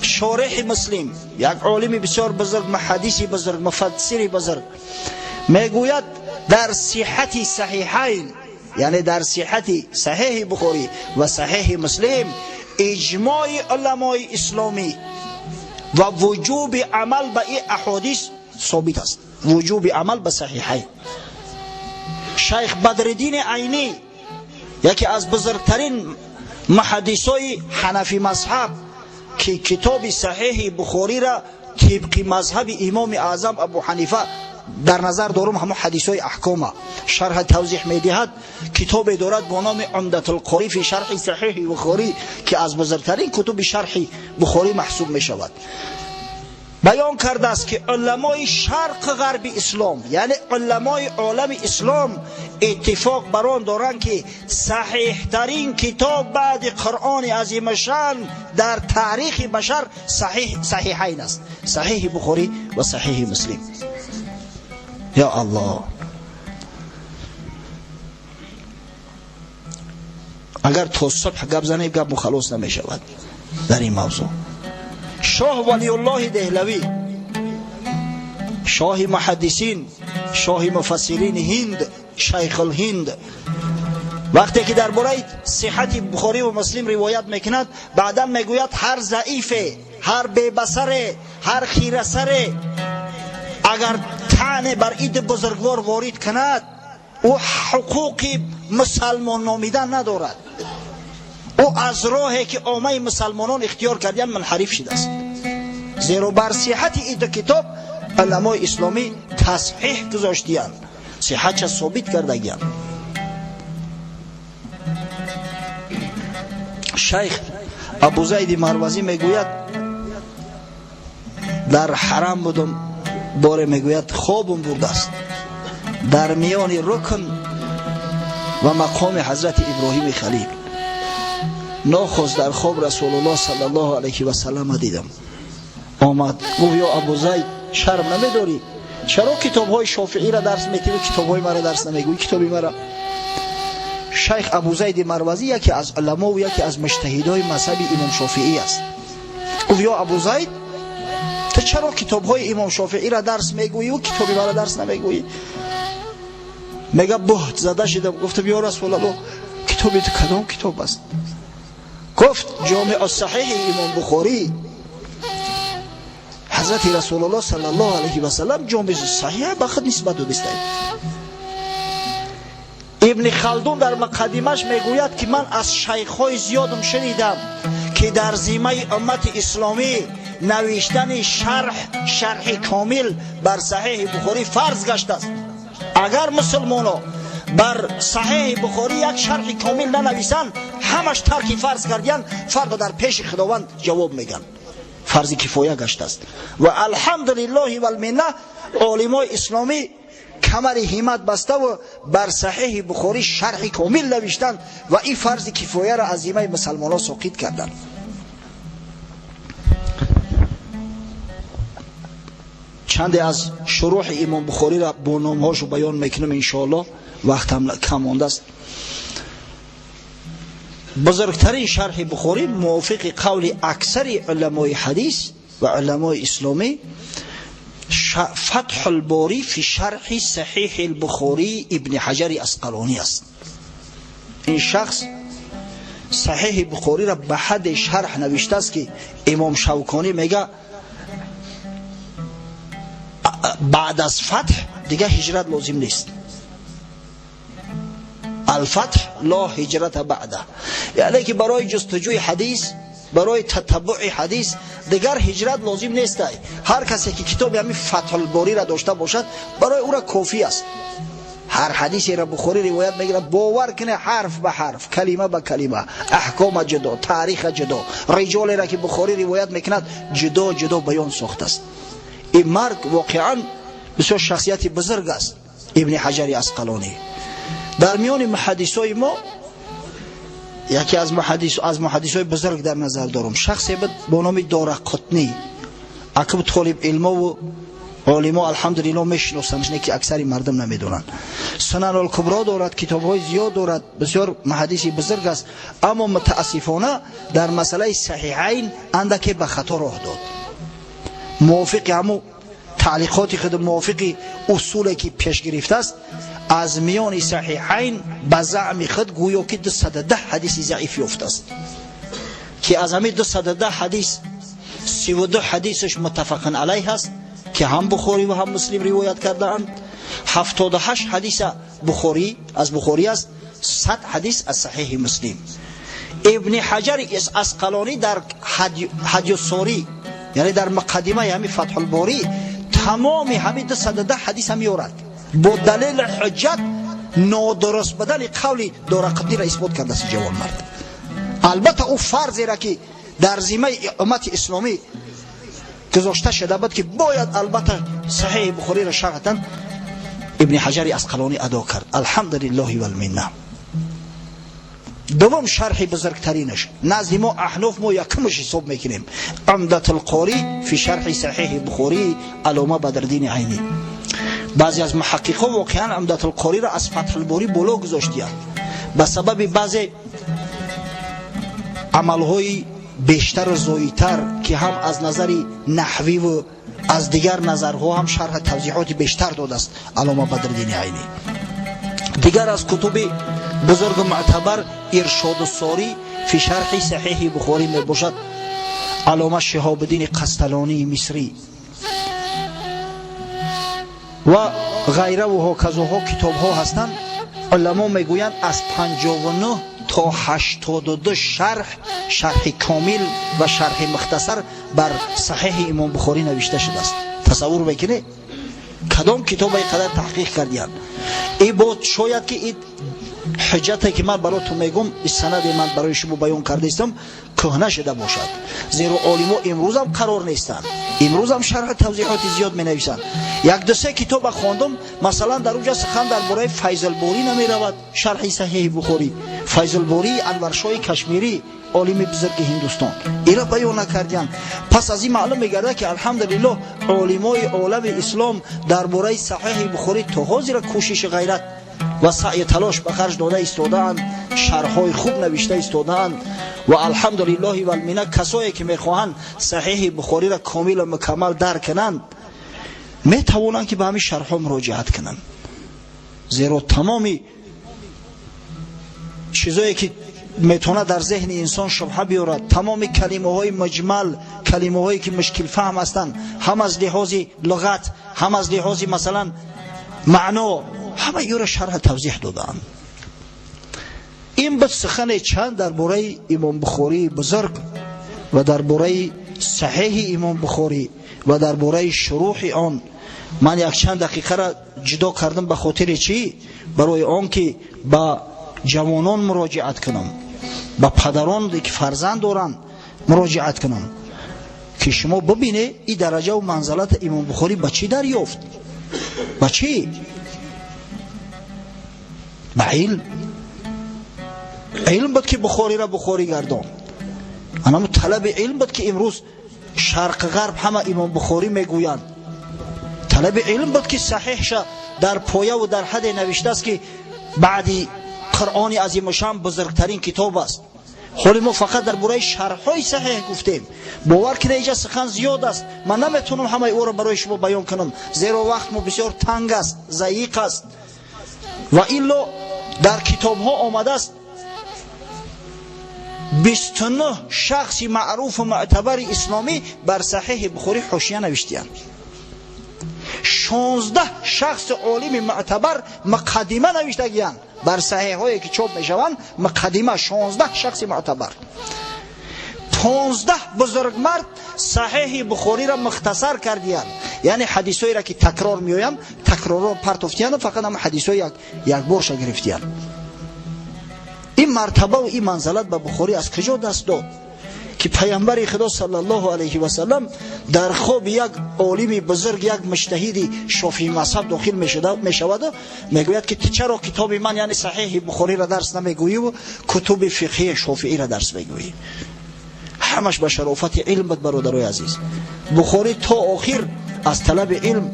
Speaker 1: شارح مسلم، یک عالم بسیار بزرگ، محدثی بزرگ، مفسری بزرگ، میگوید در صحت صحیحین، یعنی در صحت صحیح بخاری و صحیح مسلم، اجماع علمای اسلامی و وجوب عمل به این احادیث ثابت است، وجوب عمل به صحیحین. شیخ بدرالدین عینی یکی از بزرگترین محدثای حنفی مذهب که کتاب صحیح بخاری را طبق مذهب امام اعظم ابو حنیفه در نظر دارم، همه حدیثای احکام شرح توضیح میدهد، کتاب دارد با نام عمدة القاری فی شرح صحیح بخاری که از بزرگترین کتب شرح بخاری محسوب می شود. بیان کرده است که علمای شرق غرب اسلام، یعنی علمای عالم اسلام، اتفاق بران دارند که صحیح ترین کتاب بعد قرآن عظیم شان در تاریخ بشر صحیحین است، صحیح بخاری و صحیح مسلم. یا الله، اگر تا صبح گپ زنیم گپ مخلص نمی شود در این موضوع. شاه ولی الله دهلوی، شاه محدثین، شاه مفسرین هند، شیخ الهند، وقتی که درباره صحت بخاری و مسلم روایت میکند، بعدا میگوید هر ضعیفه، هر ببصره، هر خیرسره اگر طعن بر اید بزرگوار وارد کند، او حقوق مسلمان نامیدن ندارد، او از راهی که عامه مسلمانان اختیار کردن منحرف شده است. زیرا بر صحت این کتاب علمای اسلامی تصحیح گذاشتیان، صحتش ثابت کردگیان. شیخ ابو زید مروزی میگوید در حرم بودم، باره میگوید خوابم برده است، در میان رکن و مقام حضرت ابراهیم خلیل، ناخوش در خواب رسول الله صلی الله علیه و سلم دیدم. آمد گفت یا ابو زید شرم نمیداری؟ چرا کتاب های شافعی را درس میدی و کتاب های مرا درس نمیگوی؟ کتابی مرا. شیخ ابو زید مروزی یکی از علما و یکی از مجتهدای مذهب امام شافعی است. گفت یا ابو زید تو چرا کتاب های امام شافعی را درس میگویی و کتابی مرا درس نمیگویی؟ میگه بهت زده شدم. گفتم یا رسول الله کتابی تو کدام کتاب است؟ گفت جامع صحیح امام بخاری، حضرت رسول الله صلی الله علیه و سلم جامع صحیح به خود نسبت داشته. ابن خلدون در مقدمش میگوید که من از شیخ‌های زیادم شنیدم که در ذمه امت اسلامی نوشتن شرح کامل بر صحیح بخاری فرض گشته است. اگر مسلمانان بر صحیح بخاری یک شرح کامل ننویسند، همش ترک فرض کردن، فردا در پیش خداوند جواب میگن، فرض کفایه گشته است. و الحمدلله و المنه علمای اسلامی کمر همت بسته و بر صحیح بخاری شرح کامل نوشتند و این فرض کفایه را از ذمه مسلمانان ساقط کردند. چند از شروح امام بخاری را با نامهاشو بیان میکنم ان شاء الله، وقت هم کم مانده است. بزرگترین شرح بخاری موافق قول اکثر علمای حدیث و علمای اسلامی فتح الباری فی شرح صحیح البخاری ابن حجر اسقلانی است. این شخص صحیح بخاری را به حد شرح نوشته است که امام شوکانی میگه بعد از فتح دیگه هجرت لازم نیست. الفتح لا هجرت بعده، یعنی که برای جستجوی حدیث، برای تتبع حدیث دیگر هجرت لازم نیست. هر کسی که کتاب همین فتح الباری را داشته باشد برای او را کافی است. هر حدیثی را بخاری روایت میگیره باور کنه حرف به حرف، کلمه به کلمه، احکام جدا، تاریخ جدا، رجال را که بخاری روایت میکند جدا جدا بیان ساخته است. این مرد واقعا بسیار شخصیت بزرگ است ابن حجر اسقلانی. در میان محدثای ما یکی از محدثای بزرگ در نظر دارم، شخصی بود با نام دارقطنی. عقب طالب علم و علما الحمدلله میشناسند که اکثر مردم نمیدونن. سنن الکبرا دارد، کتاب‌های زیاد دارد، بسیار محدثی بزرگ است، اما متاسفانه در مسئله صحیحین اندکی به خطا راه داد. موافق همو تعلیقات خود، موافق اصولی که پیش گرفته است، از میان صحیحین به زعم خود گویا که 210 حدیث ضعیف یافته است که از همین 210 حدیث 32 حدیثش متفق علیه است که هم بخاری و هم مسلم روایت کردند. 78 حدیث بخاری از بخاری است، 100 حدیث از صحیح مسلم. ابن حجر اسقلانی در هدی الساری، یعنی در مقدمه همین فتح الباری، تمام همین 210 حدیث هم میارد با دلیل حجت نادرست بدن قول دارقطنی را اثبات کرده است جوان مرد. البته او فرضی را که در ذمه امت اسلامی گذاشته شده بود که باید البته صحیح بخاری را شرحاً ابن حجر اسقلانی ادا کرد، الحمدلله و المنه. دوم شرح بزرگترینش نزد ما احناف ما یکمش حساب میکنیم، عمدة القاری فی شرح صحیح بخاری علامه بدرالدین عینی. بعضی از محققان واقعا عمدة القاری را از فتح الباری بالا گذاشتند به سبب بعضی عملهای بیشتر و زایی‌تر که هم از نظر نحوی و از دیگر نظرها هم شرح توضیحات بیشتر داده است علامه بدرالدین عینی. دیگر از کتب بزرگ معتبر ارشاد الساری فی شرح صحیح بخاری می باشد علامه شهاب الدین قسطلانی مصری و غیره و هکذاها کتاب ها هستند. علما میگویند از 59 تا 82 شرح کامل و شرح مختصر بر صحیح امام بخاری نوشته شده است. تصور بکنید کدام کتاب اینقدر تحقیق کردیان. این بود شاید که این حجتی که من براتون میگم، این سند من برای شما بیان کرده استم کهنه شده باشد، زیرا عالما امروز هم قرار نیستند، امروز هم شرح توضیحات زیاد می نویسند. یک دو سه کتاب خواندم، مثلا در اونجا سخن درباره فیض الباری نمی رود، شرح صحیح بخاری فیض الباری انورشاه کشمیری عالم بزرگ هندوستان ایرا بیان نکردن. پس از این معلوم میگرده که الحمدلله علمای عالم اسلام درباره صحیح بخاری تا حاضر کوشش غیرت و سعی تلاش به خرج داده ایستادند، شرح‌های خوب نوشته ایستادند و الحمدلله و المنه کسایی که میخواهند صحیح بخاری را کامل و مکمل درک کنند میتوانند که به همین شرح‌ها مراجعت کنند، زیرا تمامی چیزایی که میتونه در ذهن انسان شبهه بیارد، تمام کلمه های مجمل، کلمه هایی که مشکل فهم هستند، هم از لحاظ لغت هم از لحاظ مثلا معنا، همه ایو را شرح توضیح دادن. این بود سخن چند درباره امام بخاری بزرگ و درباره صحیح امام بخاری و درباره شروح آن. من یک چند دقیقه را جدا کردم به خاطر چی؟ برای آن که با جوانان مراجعت کنم، با پدران که فرزند دارن مراجعت کنم که شما ببینه این درجه و منزلت امام بخاری با چی دریافت؟ با چی؟ با علم بود که بخاری را بخاری گردان. اما طلب علم بود که امروز شرق غرب همه امام بخاری میگویند. طلب علم بود که صحیحش در پایه و در حد نوشته است که بعدی قرآن عظیم شان بزرگترین کتاب است. حالی ما فقط در برای شرح‌های صحیح گفتیم. باور کنید اینجا سخن زیاد است، من نمیتونم همه او را برای شما بیان کنم، زیرا وقت ما بسیار تنگ است، ضیق است. و الا در کتاب ها آمده است 29 شخص معروف و معتبر اسلامی بر صحیح بخاری حاشیه نوشته‌اند. 16 شخص عالم معتبر مقدمه نوشتگی‌اند بر صحیح هایی که چاپ میشوند. مقدمه 16 شخص معتبر. 15 بزرگ مرد صحیح بخاری را مختصر کردی‌اند، یعنی حدیثایی را که تکرار می‌آیند تکرار را پرتافتی‌اند، فقط هم حدیثای یک بارش گرفتی‌اند. این مرتبه و این منزلت به بخاری از کجا دست داد که پیامبر خدا صلی الله علیه و سلم در خواب یک عالم بزرگ، یک مجتهد شافعی مذهب داخل میشود و میگوید که چرا کتاب من یعنی صحیح بخاری را درس نمیگویی و کتب فقهی شافعی را درس میگویی؟ همش به شرافت علم بود برادرای عزیز. بخاری تا آخر از طلب علم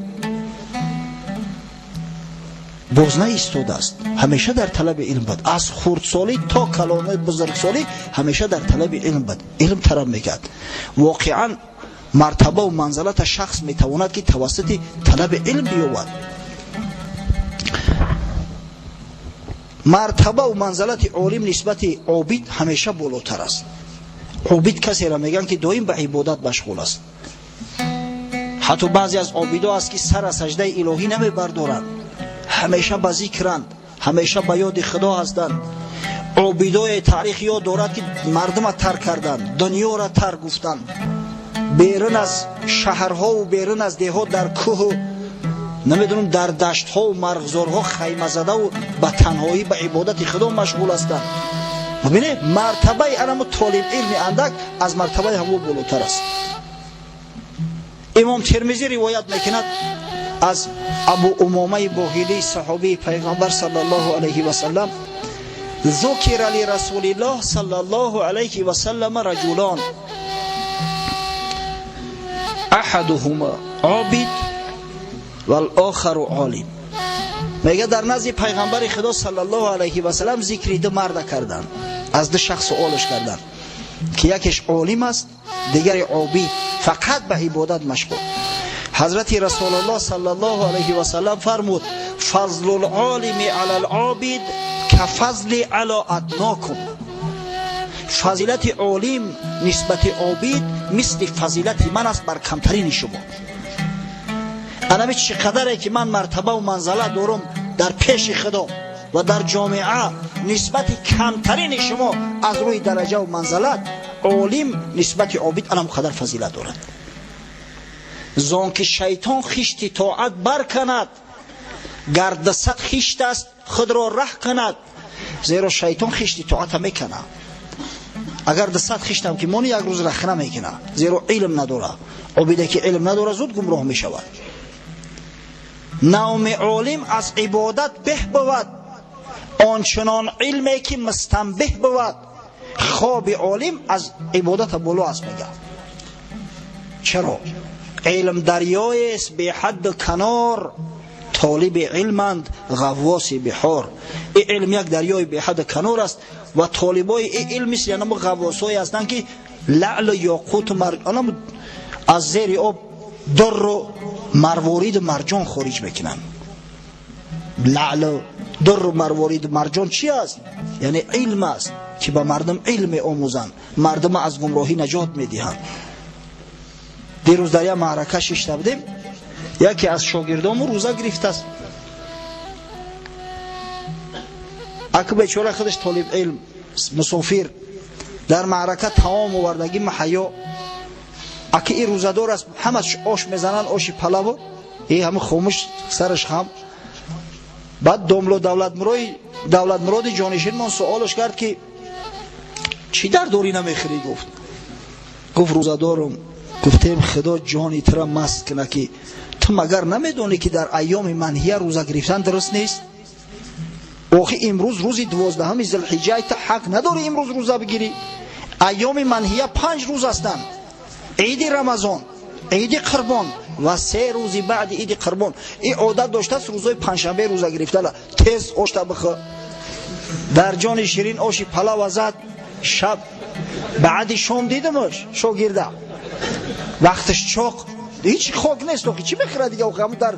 Speaker 1: باز نایستاده است، همیشه در طلب علم بود. از خردسالی تا کلام بزرگسالی همیشه در طلب علم بود، علم طلب میکرد. واقعا مرتبه و منزلت شخص میتواند که توسط طلب علم بیاید. مرتبه و منزلت عالم نسبت عابد همیشه بالاتر است. عابد کسی را میگن که دائم به عبادت مشغول است. حتی بعضی از عابدها است که سر از سجده الهی نمیبردارند، همیشه به ذکرند، همیشه به یاد خدا هستند. عابدای تاریخ یاد دارد که مردم را ترک کردند، دنیا را ترک گفتند، بیرون از شهرها و بیرون از دیهات در کوه و نمیدونم در دشتها و مرغزارها خیمه زده و به تنهایی به عبادت خدا مشغول هستند. ببینید مرتبه علم طالب علم اندک از مرتبه همو بالاتر است. امام ترمذی روایت میکند از ابو امامه باهلی صحابی پیغمبر صلی الله علیه و سلم: ذکر لرسول الله صلی الله علیه و سلم رجلان احدهما عابد والآخر عالم. میگه در نزد پیغمبر خدا صلی الله علیه و سلم ذکر دو مرد کردند، از دو شخص سوالش کردند که یکیش عالم است، دیگری عابد، فقط به عبادت مشغول. حضرت رسول الله صلی الله علیه و سلم فرمود: فضل العالم علی العابد کفضل علی ادناکم. فضیلت عالم نسبت عابد مثل فضیلت من است بر کمترین شما. انا چقدره که من مرتبه و منزله دارم در پیش خدا و در جامعه نسبت کمترین شما از روی درجه و منزلت، عالم نسبت عابد انا مقدر فضیلت دارد. زان که شیطان خشت طاعت برکند، گرد صد خشت است خود را ره کند. زیرا شیطان خشت طاعت میکنه، اگر دست خشت هم که مونی یک روز رخ نمیکنه، زیرا علم نداره. عابدی که علم نداره زود گمراه میشود. نام عالم از عبادت به بود، آنچنان علمی که مستنبه بود. خواب عالم از عبادت بالا است. میگه چرا؟ علم دریای است به حد کنار، طالب علمند غواص بحار. این علم یک دریای به حد کنار است و طالبای این علم است، یعنی غواصای هستند که لعل و یاقوت و مرجان از زیر آب در و مروارید مرجان خارج میکنن. لعل و در و مروارید مرجان چی است؟ یعنی علم است که به مردم علم آموزند، مردم از گمراهی نجات میدهند. دیروز در یک معرکه شیشته بودیم، یکی از شاگردامو روزه گرفته است. اکو بیچاره خودش طالب علم مسافر در معرکه تمام آوردگی محیا، اکی این روزه دار است، همه آش میزنن، آش پلو، این همه خاموش سرش خم. بعد دولت مراد جانشین من سوالش کرد که چی در دوری نمیخری؟ گفت روزه دارم. گفتیم خدا جانی ترا مست کنه که تو مگر نمیدونی که در ایام منهیه روزه گرفتن درست نیست؟ آخه امروز روزی 12 ذوالحجه، تو حق نداری امروز روزه بگیری. ایام منهیه 5 روز هستند: عید رمضان، عید قربان و 3 روزی بعد عید قربان. این عادت داشته است روزای پنجشنبه روزه گرفته تیز آش بخور، در جان شیرین آش پلو زد، شب بعد شام دیدمش شاگرده وقتش چاق هیچ خاک نیست که چی بخره دیگه او در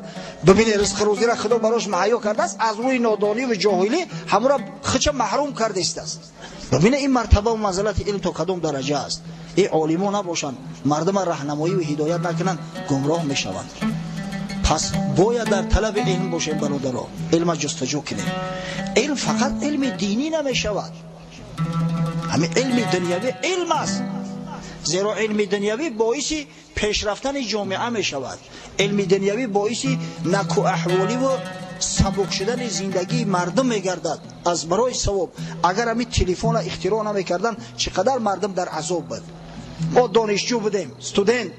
Speaker 1: ببینه رزق روزی را خدا براش مهیا کرده است از روی نادانی و جاهلی همون را خچ محروم کرده است. ببینه این مرتبه و منزلت علم تا کدام درجه است. این عالمان نباشن مردم راهنمایی و هدایت نکنن گمراه میشوند. پس باید در طلب علم باشیم برادران، علم جستجو کنیم. علم فقط علم دینی نمیشود، همین علم دنیوی علم است، زیرا علم دنیوی باعث پیشرفتن جامعه می شود. علم دنیوی باعث نکو احوالی و سبک شدن زندگی مردم می گردد. از برای ثواب اگر همین تلفن اختراع نمی کردن چقدر مردم در عذاب بود. ما دانشجو بودیم، استودنت،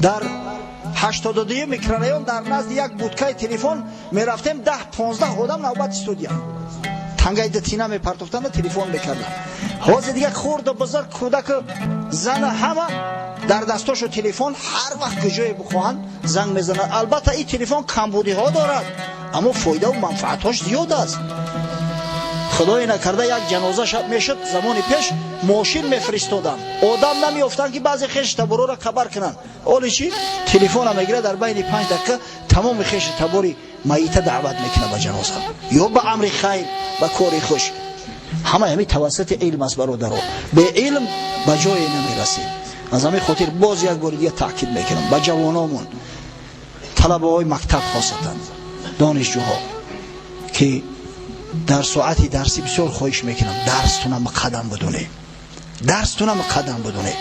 Speaker 1: در 82 میکرانیون در نزد یک بودکای تلفن می رفتیم 10-15 آدم نوبت استودیا تنگای دتینا می پرتفتن و تلفن میکردن. حاضر دیگه خورد و بزرگ کودک زن همه در دستاشو تلفن هر وقت که جای بخواهن زنگ میزنن. البته این تلفن کمبودی ها دارد اما فایده و منفعتاش زیاد است. خدای نکرده یک جنازه شب میشد زمان پیش ماشین میفرستادن آدم نمیافتن که بعضی خیش تبرو را خبر کنن. اولی چی تلفن هم میگیره در بین 5 دقیقه تمام خیش تبری میت دعوت میکنه به جنازه یا به امر خیر به کاری خوش. همه همین توسط علم است برادران. به علم به جای نمیرسیم. از همین خاطر باز یک بار دیگه تاکید میکنم به جوانامون، طلبه های مکتب خاصتا دانشجوها که در ساعت درسی بسیار خواهش میکنم درستونم قدم بدونه، درستونم قدم بدونه.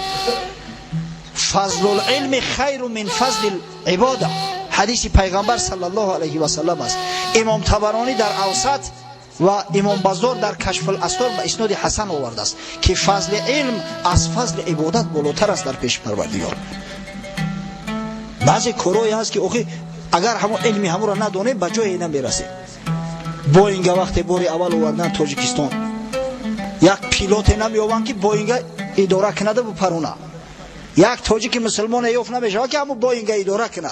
Speaker 1: فضل العلم خیر من فضل العباده، حدیث پیغمبر صلی الله علیه و سلم است. امام طبرانی در اوسط و امام بازار در کشف الاسرار به اسناد حسن آورده است که فضل علم از فضل عبادت بالاتر است در پیش پروردگار. بعضی کارهایی هست که اگر همون علمی همون را ندونه به جای نمیرسه. بوینگ وقتی باری اول آوردن تاجیکستان یک پیلوت نمیآورن که بوینگ اداره کنه و پرونه. یک تاجیک مسلمان یافت نمیشه که همون بوینگ اداره کنه.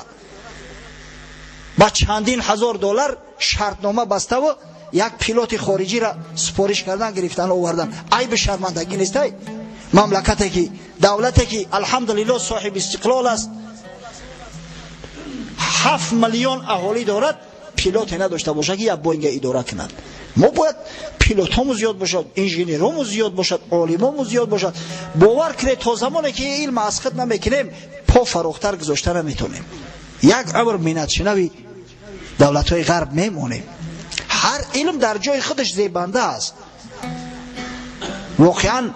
Speaker 1: با چندین هزار دلار شرطنامه بسته و یک پیلوت خارجی را سپارش کردن گرفتن آوردن. عیب شرمندگی نیست؟ مملکتی که دولتی که الحمدلله صاحب استقلال است 7 میلیون اهالی دارد پیلوت نداشته باشه که یک بوینگ اداره کنند. ما باید پیلوت همون زیاد باشد، انژینیر همون زیاد باشد، عالم همون زیاد باشد. باور کنید تا زمانی که علم از خود نمیکنیم پا فراختر گذاشته نمیتونیم. یک عمر منت شنوی دولت های غرب میمونیم. هر علم در جای خودش زیبنده است. واقعا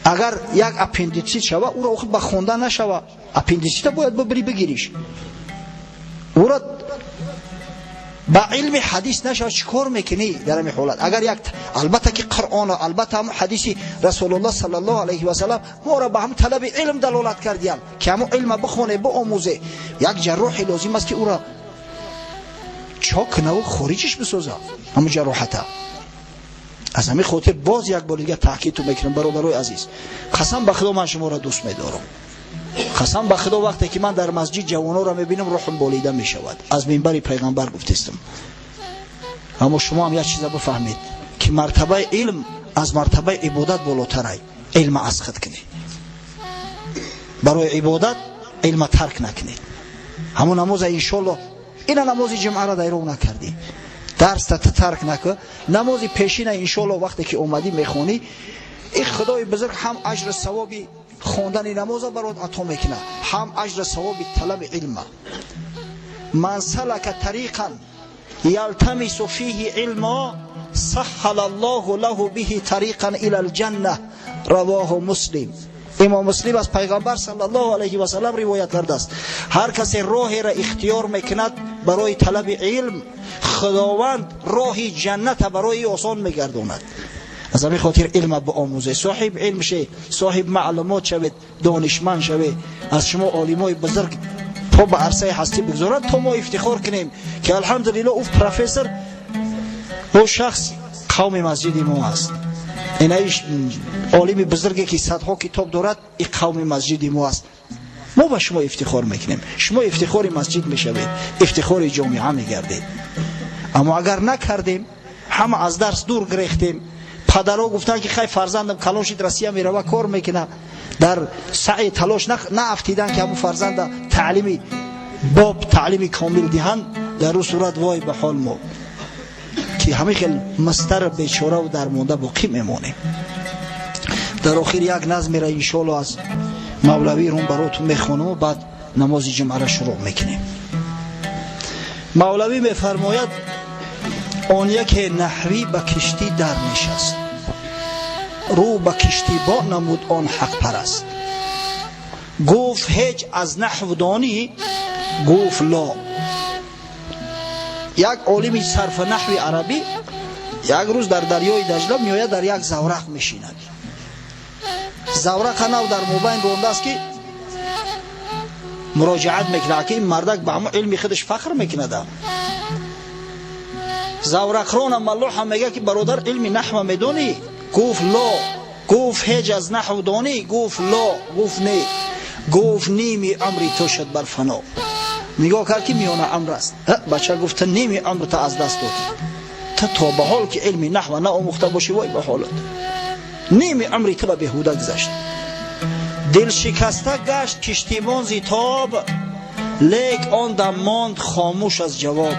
Speaker 1: اگر یک اپندیسیت شوه او را خود به خوندن نشوه، اپندیسیت باید ببری بگیریش. او را با علم حدیث نشوه چیکار میکنی در این حالت؟ اگر یک البته که قرآن و البته هم حدیث رسول الله صلی الله علیه و سلم ما را به هم طلب علم دلالت کردیم که همون علم بخونه بآموزه. یک جراح لازم است که او را چاک کنه و خارجش بسازه همون جراحته. از همین خاطر باز یک بار دیگه تاکید تو میکنم برادرای عزیز، قسم به خدا من شما را دوست میدارم. قسم به خدا وقتی که من در مسجد جوانا را میبینم روحم بالیده میشود. از منبر پیغمبر گفتم. اما شما هم یک چیز بفهمید که مرتبه علم از مرتبه عبادت بالاتره. علم از خود کنید، برای عبادت علم ترک نکنید. همون نماز انشالله این نماز جمعه را دیرو نکردی، درس تا ترک نکن، نماز پیشین انشالله وقتی که اومدی میخونی این خدای بزرگ هم اجر ثوابی خوندن نماز برات عطا میکنه، هم اجر ثوابی طلب علم. من سلک طریقا یلتمس فیه علما سهل الله له به طریقا الی الجنه، رواه مسلم. امام مسلم از پیغمبر صلی الله علیه و سلم روایت کرده است هر کسی راهی را اختیار میکند برای طلب علم خداوند راه جنت برای آسان میگرداند. از همین خاطر علم با آموزه، صاحب علم شه، صاحب معلومات شوید، دانشمند شوید. از شما عالمای بزرگ پا به عرصه هستی بگذارند تا ما افتخار کنیم که الحمدلله او پروفسور او شخص قوم مسجد ما است. اینایش عالم بزرگی که صدها کتاب دارد این قوم مسجد ما است. ما با شما افتخار میکنیم، شما افتخار مسجد میشوید، افتخار جامعه میگردید. اما اگر نکردیم، همه از درس دور گرفتیم، پدرها گفتن که خیلی فرزندم کلاشید رسیه میره و کار میکنه، در سعی تلاش نه افتیدن که همون فرزند تعلیمی باب تعلیمی کامل دهن. در اون صورت وای به حال ما که همه خیلی مستر بیچاره و در مونده باقی میمونیم. در آخر یک نظمی را انشاءالله از مولوی روم براتون میخونم و بعد نماز جمعه را شروع میکنیم. مولوی میفرماید آن یک نحوی به کشتی در نشست، رو به کشتی با نمود آن حق پرست. گفت هیچ از نحو دانی؟ گفت لا. یک عالمی صرف نحوی عربی یک روز در دریای دجله میآید، در یک زورق میشیند. زورق نو در مبین رونده است که مراجعت میکنه که این مردک به همون علمی خودش فخر میکنه. در زورقران ملوح هم میگه که برادر علمی نحو میدونی؟ گفت لا. گفت هیچ از نحو دانی؟ گفت لا. گفت نه. گفت نیمی عمری تو شد بر فنا. نگاه کرد که میانه عمر است. بچه گفت نیمی عمر تا از دست دادی، تا به حال که علمی نحو نه آموخته باشی وای به حالت، نیمی عمری تو به بهوده گذشت. دل شکسته گشت کشتیبان زی تاب، لیک آن دم ماند خاموش از جواب.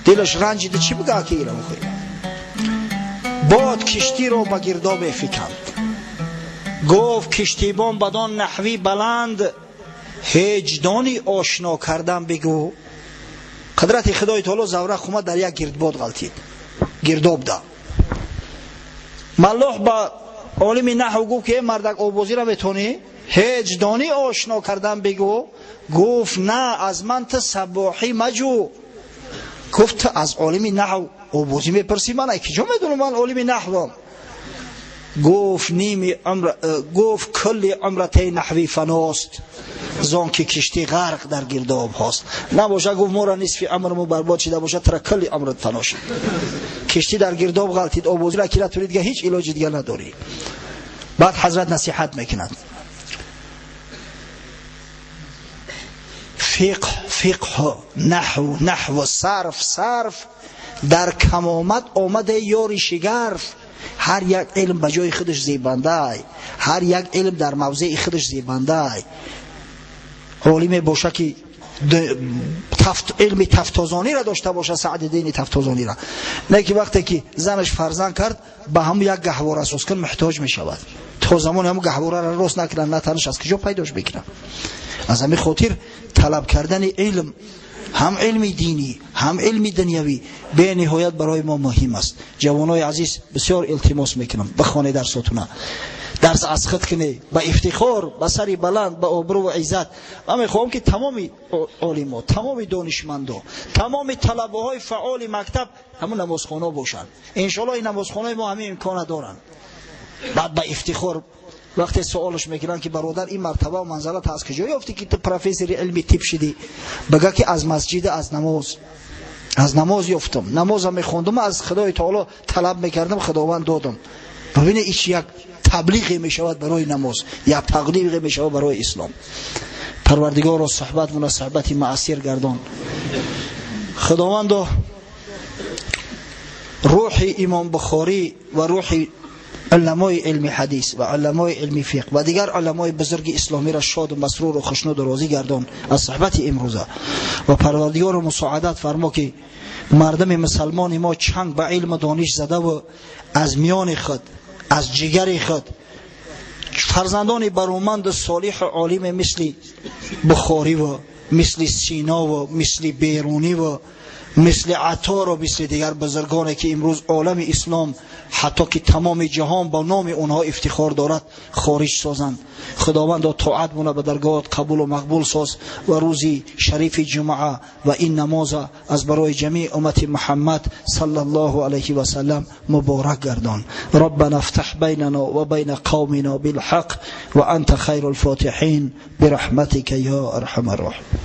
Speaker 1: دلش رنجیده چی بگه که ایرم خوی. باد کشتی رو به گرداب فکند، گفت کشتیبان بدان نحوی بلند، هجدانی آشنا کردم بگو. قدرت خدای تعالی زورق اومد در یک گردباد غلطید، گرداب ده. ملوح با عالم نحو گفت که مردک آبازی را بتونی؟ هجدانی آشنا کردم بگو. گفت نه از من تا صباحی مجو. گفت از عالم نحو آبازی میپرسی؟ من ای کجا میدونم من عالم نحوم؟ گفت نیمی عمر، گفت کل عمرت نحوی فناست، زان که کشتی غرق در گرداب هاست. نباشه گفت ما را نصف عمرمو برباد شده باشه، ترا کل عمرت فنا شد. کشتی در گرداب غلطید، آبازی را کی را تو دیگه هیچ علاج دیگه نداری. بعد حضرت نصیحت میکنند فقه نحو صرف در کمامت آمده یاری شگرف. هر یک علم به جای خودش زیبنده، هر یک علم در موضع خودش زیبنده. عالم باشه که علم تفتازانی را داشته باشه، سعد دین تفتازانی را، نه که وقتی که زنش فرزند کرد به هم یک گهواره اساس کن محتاج می شود. تا زمان هم گهواره را راست نکنن، نه تنش از کجا پیداش بکنن. از همین خاطر طلب کردن علم، هم علم دینی هم علم دنیوی، به نهایت برای ما مهم است. جوانای عزیز بسیار التماس میکنم بخوانید درساتون، درس از خود کنه به افتخار، به سری بلند، به آبرو و عزت. من میخوام که تمامی عالمان، تمامی دانشمندان، تمامی طلبه های فعال مکتب همون نمازخانه باشن. انشالله این نمازخانه ما همین امکان دارن. بعد به افتخار وقتی سوالش میکنن که برادر این مرتبه و منزلت از کجا یافتی که تو پروفسور علمی تیپ شدی؟ بگه که از مسجد، از نماز یافتم، نمازم میخوندم، از خدای تعالی طلب میکردم، خداوند دادم. ببینه ایش یک تبلیغی میشود برای نماز، یک تقلیقی میشود برای اسلام. پروردگار و صحبت مناسبتی معاصر گردان. خداوند روح امام بخاری و روح علمای علم حدیث و علمای علم فقه و دیگر علمای بزرگ اسلامی را شاد و مسرور و خوشنود و راضی گردان از صحبت امروزه. و پروردگار و مساعدت فرما که مردم مسلمان ما چنگ به علم دانش زده و از میان خود، از جگر خود فرزندان برومند صالح عالم مثل بخاری و مثل سینا و مثل بیرونی و مثل عطار و مثل دیگر بزرگانی که امروز عالم اسلام حتی که تمام جهان با نام اونها افتخار دارد خارج سازند. خداوند طاعت مونه به درگاهت قبول و مقبول ساز و روزی شریف جمعه و این نماز از برای جمیع امت محمد صلی الله علیه و سلم مبارک گردان. ربنا افتح بیننا و بین قومنا بالحق و انت خیر الفاتحین برحمتك یا ارحم الراحمین.